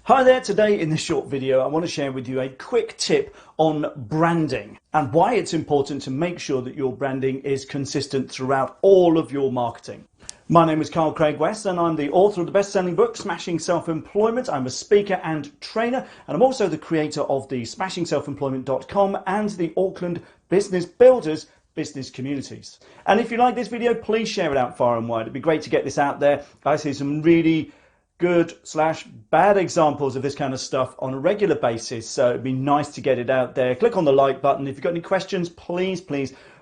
Hi there, today in this short video I want to share with you a quick tip on branding and why it's important to make sure that your branding is consistent throughout all of your marketing. My name is Carl Craig West and I'm the author of the best-selling book Smashing Self-Employment. I'm a speaker and trainer, and I'm also the creator of the smashingselfemployment.com and the Auckland Business Builders business communities. And if you like this video, please share it out far and wide. It'd be great to get this out there. I see some really good/bad examples of this kind of stuff on a regular basis, so it'd be nice to get it out there. Click on the like button. If you've got any questions, please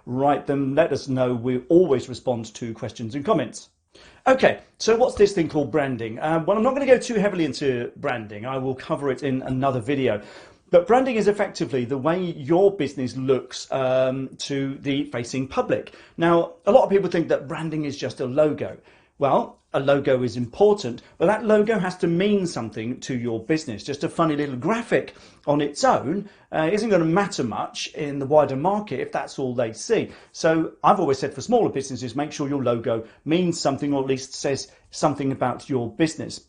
write them. Let us know. We always respond to questions and comments. Okay, so what's this thing called branding? Well, I'm not going to go too heavily into branding. I will cover it in another video. But branding is effectively the way your business looks to the facing public. Now, a lot of people think that branding is just a logo. Well, a logo is important, but that logo has to mean something to your business. Just a funny little graphic on its own isn't going to matter much in the wider market if that's all they see. So I've always said for smaller businesses, make sure your logo means something, or at least says something about your business.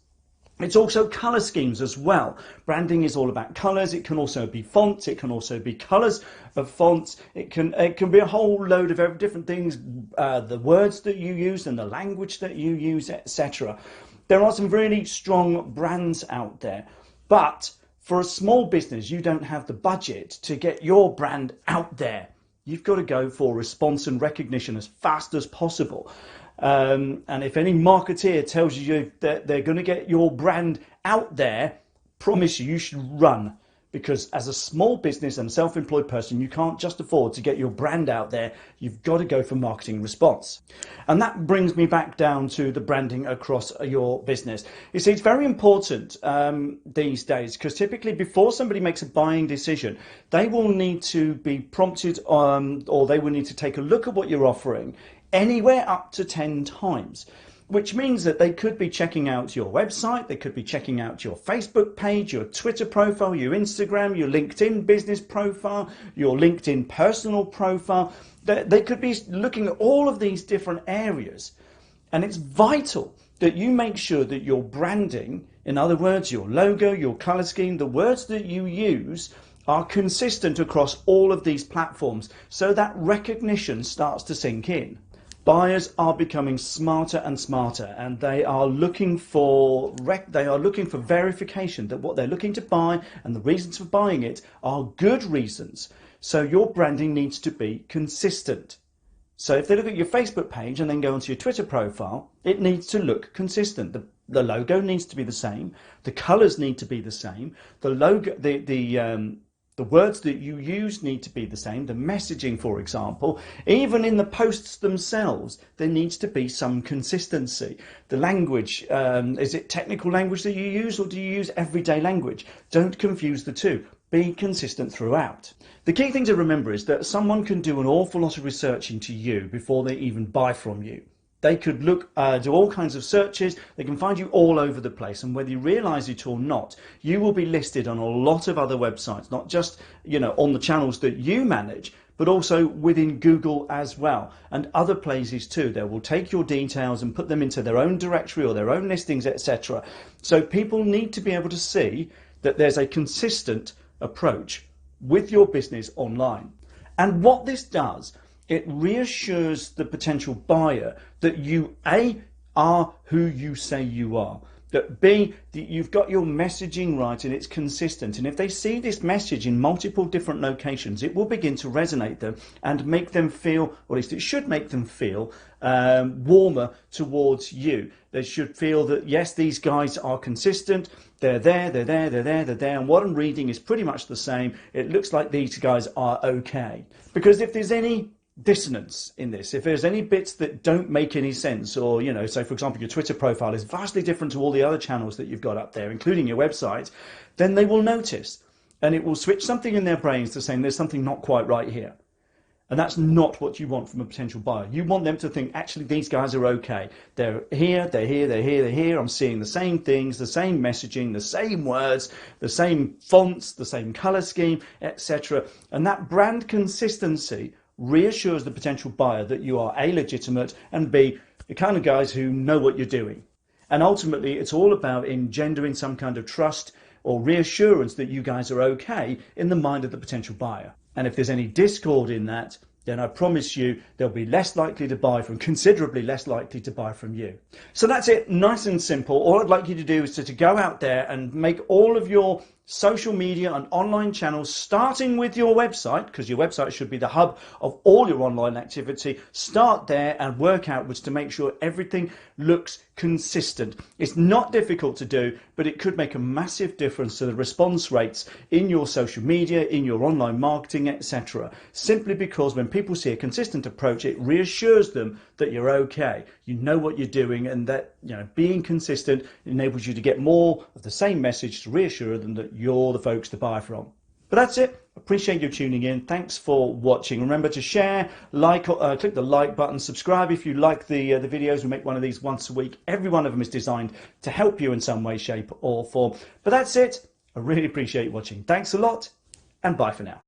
It's also colour schemes as well. Branding is all about colours. It can also be fonts. It can also be colours of fonts. It can be a whole load of different things, the words that you use and the language that you use, etc. There are some really strong brands out there, but for a small business, you don't have the budget to get your brand out there. You've got to go for response and recognition as fast as possible. And if any marketeer tells you that they're going to get your brand out there, promise you should run. Because as a small business and self-employed person, you can't just afford to get your brand out there. You've got to go for marketing response. And that brings me back down to the branding across your business. You see, it's very important these days, because typically before somebody makes a buying decision, they will need to be prompted or they will need to take a look at what you're offering anywhere up to 10 times. Which means that they could be checking out your website, they could be checking out your Facebook page, your Twitter profile, your Instagram, your LinkedIn business profile, your LinkedIn personal profile. They could be looking at all of these different areas. And it's vital that you make sure that your branding, in other words, your logo, your color scheme, the words that you use are consistent across all of these platforms, so that recognition starts to sink in. Buyers are becoming smarter and smarter, and they are looking for verification that what they're looking to buy and the reasons for buying it are good reasons. So your branding needs to be consistent. So if they look at your Facebook page and then go onto your Twitter profile, it needs to look consistent. The logo needs to be the same. The colors need to be the same. The words that you use need to be the same. The messaging, for example, even in the posts themselves, there needs to be some consistency. The language, is it technical language that you use, or do you use everyday language? Don't confuse the two. Be consistent throughout. The key thing to remember is that someone can do an awful lot of research into you before they even buy from you. They could do all kinds of searches. They can find you all over the place, and whether you realize it or not, you will be listed on a lot of other websites, not just, on the channels that you manage, but also within Google as well, and other places too. They will take your details and put them into their own directory or their own listings, etc. So people need to be able to see that there's a consistent approach with your business online. And what this does, it reassures the potential buyer that you, A, are who you say you are, that B, that you've got your messaging right and it's consistent. And if they see this message in multiple different locations, it will begin to resonate them and make them feel, or at least it should make them feel, warmer towards you. They should feel that, yes, these guys are consistent. They're there, and what I'm reading is pretty much the same. It looks like these guys are okay. Because if there's any dissonance in this, if there's any bits that don't make any sense, or so for example your Twitter profile is vastly different to all the other channels that you've got up there, including your website, then they will notice, and it will switch something in their brains to saying there's something not quite right here. And that's not what you want from a potential buyer. You want them to think, actually, these guys are okay. They're here, they're here, they're here, they're here. I'm seeing the same things, the same messaging, the same words, the same fonts, the same color scheme, etc. And that brand consistency reassures the potential buyer that you are A, legitimate, and B, the kind of guys who know what you're doing. And ultimately, it's all about engendering some kind of trust or reassurance that you guys are okay in the mind of the potential buyer. And if there's any discord in that, then I promise you they'll be less likely to buy from, considerably less likely to buy from you. So that's it, nice and simple. All I'd like you to do is to go out there and make all of your social media and online channels, starting with your website, because your website should be the hub of all your online activity. Start there and work outwards to make sure everything looks consistent. It's not difficult to do, but it could make a massive difference to the response rates in your social media, in your online marketing, etc. Simply because when people see a consistent approach, it reassures them that you're okay, you know what you're doing, and that, you know, being consistent enables you to get more of the same message to reassure them that you're the folks to buy from. But that's it. Appreciate you tuning in. Thanks for watching. Remember to share, like, click the like button, subscribe if you like the videos. We make one of these once a week. Every one of them is designed to help you in some way, shape or form. But that's it. I really appreciate you watching. Thanks a lot, and bye for now.